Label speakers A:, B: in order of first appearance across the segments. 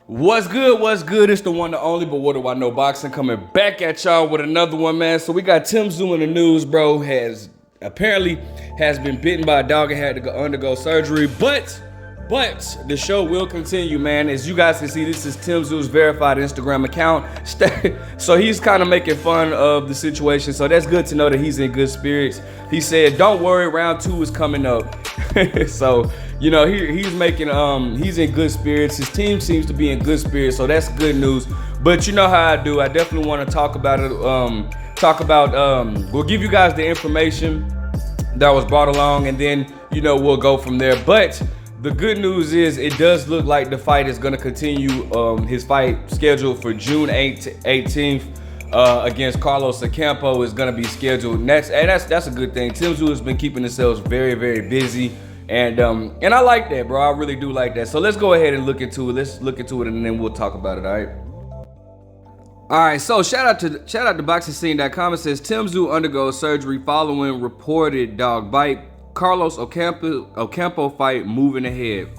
A: What's good? What's good? It's the one, the only, but what do I know? Boxing coming back at y'all with another one, man. So we got Tszyu in the news, bro. Apparently has been bitten by a dog and had to undergo surgery, but the show will continue, man. As you guys can see, this is Tszyu's verified Instagram account. So he's kind of making fun of the situation. So that's good to know that he's in good spirits. He said, "Don't worry, round 2 is coming up." So, you know, he's in good spirits. His team seems to be in good spirits, so that's good news. But you know how I do. I definitely want to talk about it. We'll give you guys the information that was brought along, and then, you know, we'll go from there. But the good news is it does look like the fight is going to continue. His fight scheduled for June 18th against Carlos Ocampo is going to be scheduled. And that's a good thing. Tszyu has been keeping himself very, very busy. And I like that, bro. I really do like that. So let's go ahead and look into it. Let's look into it, and then we'll talk about it, all right? All right, so shout out to BoxingScene.com. It says Tszyu undergoes surgery following reported dog bite. Carlos Ocampo fight moving ahead.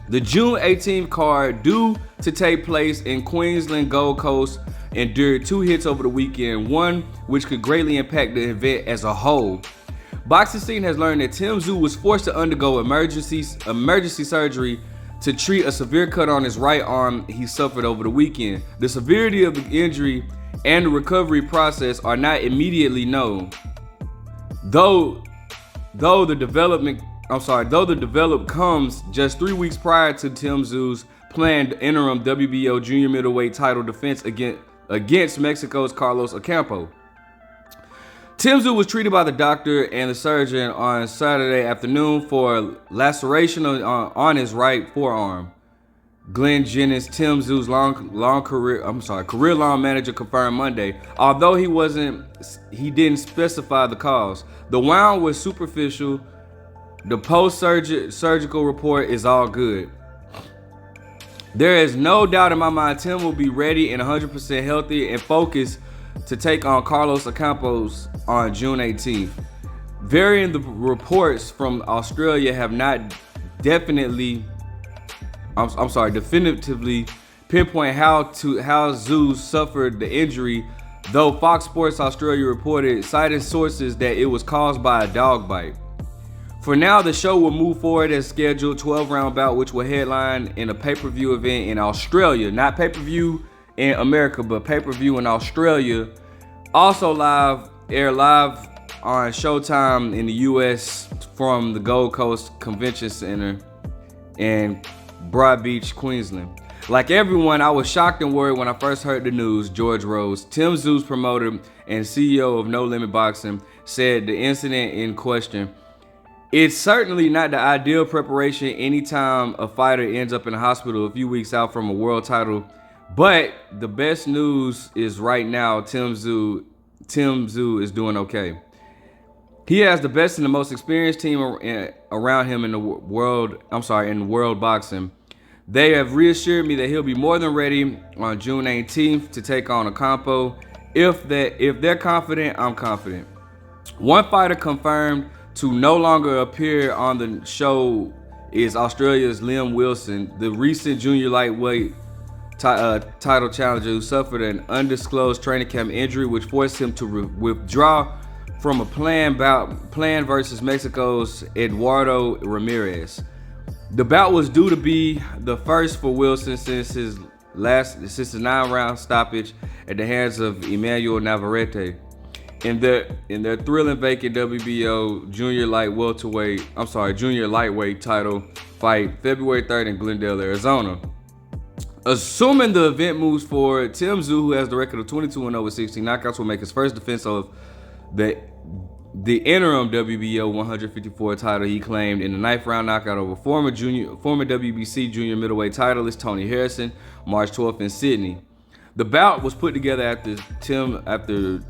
A: The June 18th card, due to take place in Queensland, Gold Coast, endured 2 hits over the weekend, one which could greatly impact the event as a whole. Boxing Scene has learned that Tszyu was forced to undergo emergency surgery to treat a severe cut on his right arm he suffered over the weekend. The severity of the injury and the recovery process are not immediately known. Though the development comes just 3 weeks prior to Tszyu's planned interim WBO junior middleweight title defense against Mexico's Carlos Ocampo. Tszyu was treated by the doctor and the surgeon on Saturday afternoon for laceration on his right forearm. Glenn Jennings, Tszyu's career-long manager, confirmed Monday. Although he didn't specify the cause. The wound was superficial. The post-surgical report is all good. There is no doubt in my mind Tim will be ready and 100% healthy and focused to take on Carlos Ocampos on June 18th. Varying the reports from Australia have not definitively pinpoint how Tszyu suffered the injury, though Fox Sports Australia reported, citing sources, that it was caused by a dog bite. For now, the show will move forward as scheduled, 12-round bout, which will headline in a pay-per-view event in Australia. Not pay-per-view in America, but pay-per-view in Australia. Also air live on Showtime in the US from the Gold Coast Convention Center in Broad Beach, Queensland. Like everyone, I was shocked and worried when I first heard the news. George Rose, Tszyu's promoter and CEO of No Limit Boxing, said the incident in question: "It's certainly not the ideal preparation anytime a fighter ends up in a hospital a few weeks out from a world title. But the best news is right now, Tszyu is doing okay. He has the best and the most experienced team around him in world boxing. They have reassured me that he'll be more than ready on June 18th to take on Ocampo. If they're confident, I'm confident." One fighter confirmed to no longer appear on the show is Australia's Liam Wilson, the recent junior lightweight title challenger who suffered an undisclosed training camp injury which forced him to withdraw from a planned versus Mexico's Eduardo Ramirez. The bout was due to be the first for Wilson since his 9-round stoppage at the hands of Emmanuel Navarrete in their thrilling vacant WBO junior lightweight title fight February 3rd in Glendale, Arizona. Assuming the event moves forward, Tszyu, who has the record of 22-0 with 16 knockouts, will make his first defense of the interim WBO 154 title he claimed in the 9th round knockout over former WBC junior middleweight titleist Tony Harrison, March 12th in Sydney. The bout was put together after Tszyu,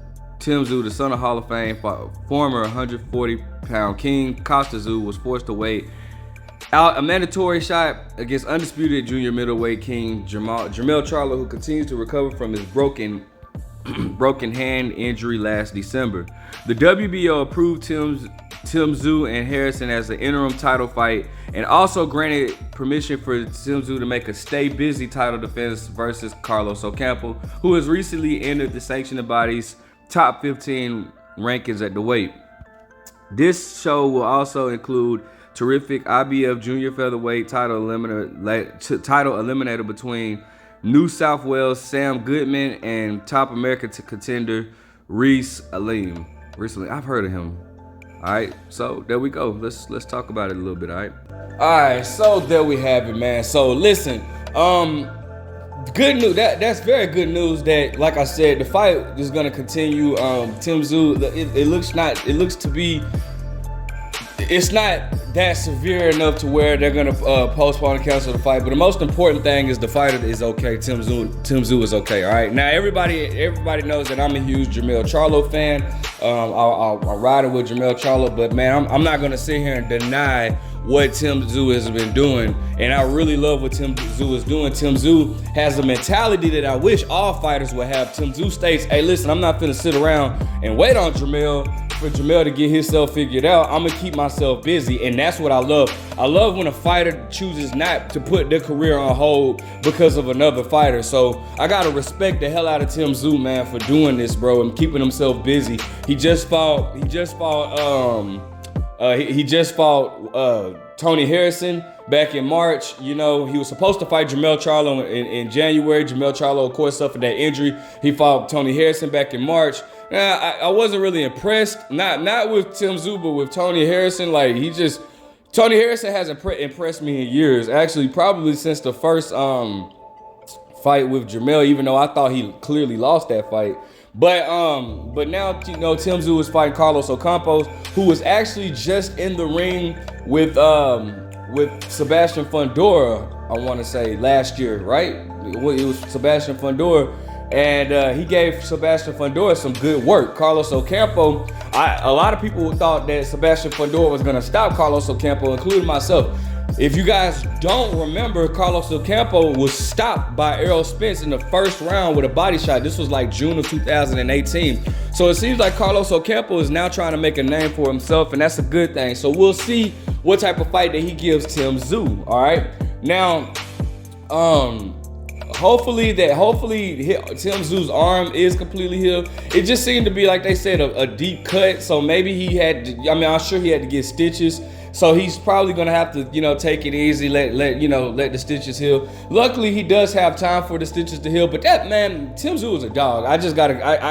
A: the son of Hall of Fame former 140-pound king Costa Tszyu, was forced to wait out a mandatory shot against undisputed junior middleweight king Jermell Charlo, who continues to recover from his broken hand injury last December. The WBO approved Tim Tszyu and Harrison as the interim title fight, and also granted permission for Tim Tszyu to make a stay busy title defense versus Carlos Ocampo, who has recently entered the sanctioning body's top 15 rankings at the weight. This show will also include terrific IBF junior featherweight title eliminator between New South Wales Sam Goodman and top American contender Reese Aleem. Recently, I've heard of him. All right, so there we go. Let's talk about it a little bit. All right, so there we have it, man. So listen, good news. That's very good news. That, like I said, the fight is gonna continue. Tim Tszyu, it looks to be. It's not that severe enough to where they're gonna postpone and cancel the fight. But the most important thing is the fighter is okay. Tim Tszyu is okay. All right. Now everybody knows that I'm a huge Jermell Charlo fan. I'm riding with Jermell Charlo, but man, I'm not gonna sit here and deny what Tim Tszyu has been doing, and I really love what Tim Tszyu is doing. Tim Tszyu has a mentality that I wish all fighters would have. Tim Tszyu states, "Hey, listen, I'm not gonna sit around and wait on Jermell for Jermell to get himself figured out. I'm gonna keep myself busy," and that's what I love. I love when a fighter chooses not to put their career on hold because of another fighter. So I gotta respect the hell out of Tim Tszyu, man, for doing this, bro, and keeping himself busy. He just fought Tony Harrison back in March. You know, he was supposed to fight Jermell Charlo in January. Jermell Charlo, of course, suffered that injury. He fought Tony Harrison back in March. Now, I wasn't really impressed, not with Tim Tszyu, but with Tony Harrison. Like, Tony Harrison hasn't impressed me in years. Actually, probably since the first fight with Jermell, even though I thought he clearly lost that fight. But now, you know, Tim Tszyu is fighting Carlos Ocampo, who was actually just in the ring with Sebastian Fundora, I want to say, last year, right? It was Sebastian Fundora, and he gave Sebastian Fundora some good work. Carlos Ocampo, a lot of people thought that Sebastian Fundora was going to stop Carlos Ocampo, including myself. If you guys don't remember, Carlos Ocampo was stopped by Errol Spence in the first round with a body shot. This was like June of 2018. So it seems like Carlos Ocampo is now trying to make a name for himself, and that's a good thing. So we'll see what type of fight that he gives Tim Tszyu. All right. Now, hopefully Tim Tszyu's arm is completely healed. It just seemed to be, like they said, a deep cut. So maybe I'm sure he had to get stitches. So he's probably gonna have to, you know, take it easy, let the stitches heal. Luckily, he does have time for the stitches to heal. But that man, Tim Tszyu is a dog. I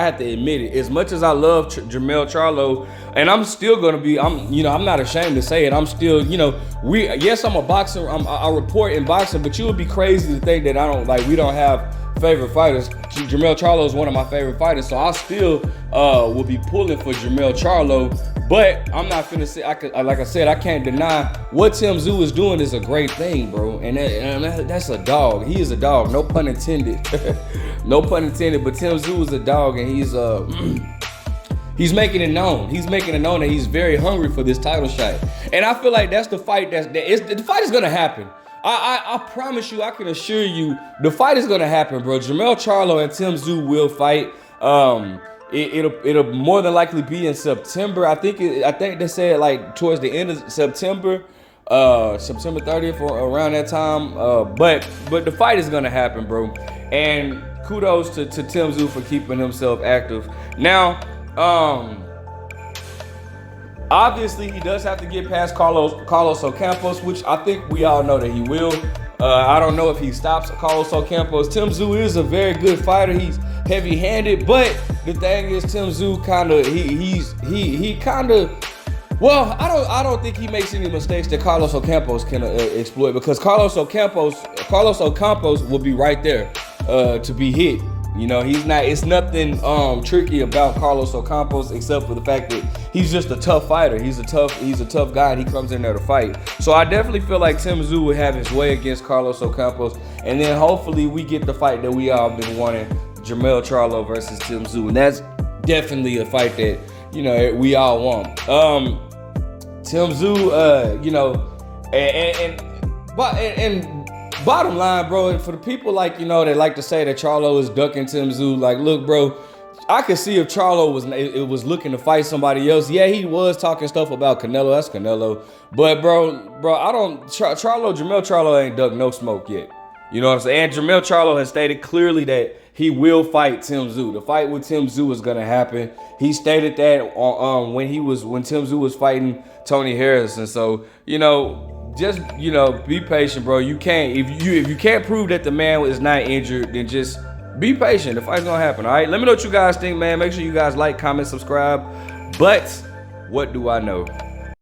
A: have to admit it. As much as I love Jermell Charlo, and I'm still gonna be, I'm not ashamed to say it. I'm still, I'm a boxer. I report in boxing, but you would be crazy to think that we don't have favorite fighters. Jermell Charlo is one of my favorite fighters, so I still will be pulling for Jermell Charlo. But I'm not finna say, like I said, I can't deny what Tim Tszyu is doing is a great thing, bro. And that's a dog. He is a dog, no pun intended. No pun intended, but Tim Tszyu is a dog, and he's making it known. He's making it known that he's very hungry for this title shot. And I feel like that's the fight the fight is gonna happen. I promise you, I can assure you, the fight is gonna happen, bro. Jermell Charlo and Tim Tszyu will fight. It'll more than likely be in September. I think they said like towards the end of September, September 30th or around that time. But the fight is gonna happen, bro. And kudos to Tim Tszyu for keeping himself active. Now, obviously, he does have to get past Carlos Ocampos, which I think we all know that he will. I don't know if he stops Carlos Ocampos. Tim Tszyu is a very good fighter. He's heavy-handed, but the thing is, Tim Tszyu I don't think he makes any mistakes that Carlos Ocampos can exploit, because Carlos Ocampos will be right there to be hit. You know, it's nothing tricky about Carlos Ocampos except for the fact that he's just a tough fighter. He's a tough guy, and he comes in there to fight. So I definitely feel like Tim Tszyu will have his way against Carlos Ocampos, and then hopefully we get the fight that we all been wanting, Jermell Charlo versus Tim Tszyu, and that's definitely a fight that, we all want. Tim Tszyu, and bottom line, bro, for the people that like to say that Charlo is ducking Tim Tszyu, like, look, bro, I could see if Charlo was looking to fight somebody else. Yeah, he was talking stuff about Canelo. That's Canelo. But bro, I don't. Jermell Charlo ain't dug no smoke yet. You know what I'm saying? And Jermell Charlo has stated clearly that he will fight Tim Tszyu. The fight with Tim Tszyu is gonna happen. He stated that when Tim Tszyu was fighting Tony Harrison. So just be patient, bro. You can't if you can't prove that the man is not injured, then just be patient. The fight's gonna happen. All right. Let me know what you guys think, man. Make sure you guys like, comment, subscribe. But what do I know?